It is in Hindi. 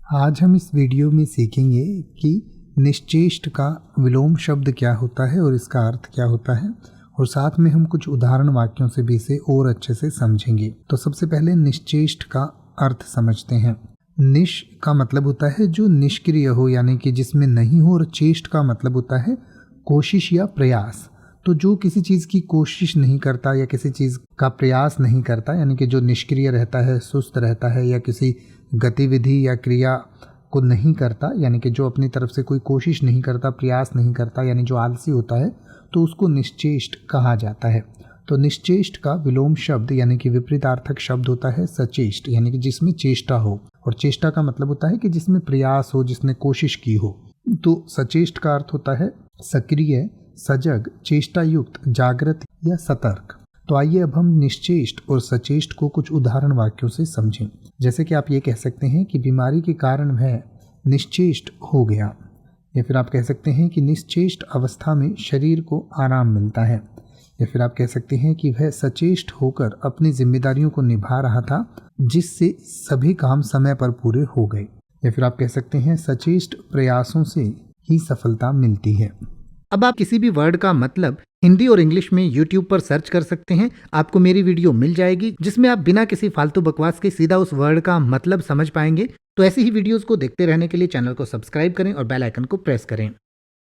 आज हम इस वीडियो में सीखेंगे कि निश्चेष्ट का विलोम शब्द क्या होता है और इसका अर्थ क्या होता है, और साथ में हम कुछ उदाहरण वाक्यों से भी इसे और अच्छे से समझेंगे। तो सबसे पहले निश्चेष्ट का अर्थ समझते हैं। निश का मतलब होता है जो निष्क्रिय हो, यानी कि जिसमें नहीं हो, और चेष्ट का मतलब होता है कोशिश या प्रयास। तो जो किसी चीज़ की कोशिश नहीं करता या किसी चीज़ का प्रयास नहीं करता, यानी कि जो निष्क्रिय रहता है, सुस्त रहता है, या किसी गतिविधि या क्रिया को नहीं करता, यानी कि जो अपनी तरफ से कोई कोशिश नहीं करता, प्रयास नहीं करता, यानी जो आलसी होता है, तो उसको निश्चेष्ट कहा जाता है। तो निश्चेष्ट का विलोम शब्द यानी कि विपरीतार्थक शब्द होता है सचेष्ट, यानी कि जिसमें चेष्टा हो, और चेष्टा का मतलब होता है कि जिसमें प्रयास हो, जिसने कोशिश की हो। तो सचेष्ट का अर्थ होता है सक्रिय, सजग, चेष्टायुक्त, जागृत या सतर्क। तो आइए अब हम निश्चेष्ट और सचेष्ट को कुछ उदाहरण वाक्यों से समझें। जैसे कि आप ये कह सकते हैं कि बीमारी के कारण वह निश्चेष्ट हो गया, या फिर आप कह सकते हैं कि निश्चेष्ट अवस्था में शरीर को आराम मिलता है, या फिर आप कह सकते हैं कि वह सचेष्ट होकर अपनी जिम्मेदारियों को निभा रहा था, जिससे सभी काम समय पर पूरे हो गए, या फिर आप कह सकते हैं सचेष्ट प्रयासों से ही सफलता मिलती है। अब आप किसी भी वर्ड का मतलब हिंदी और इंग्लिश में YouTube पर सर्च कर सकते हैं। आपको मेरी वीडियो मिल जाएगी जिसमें आप बिना किसी फालतू बकवास के सीधा उस वर्ड का मतलब समझ पाएंगे। तो ऐसी ही वीडियोस को देखते रहने के लिए चैनल को सब्सक्राइब करें और बेल आइकन को प्रेस करें।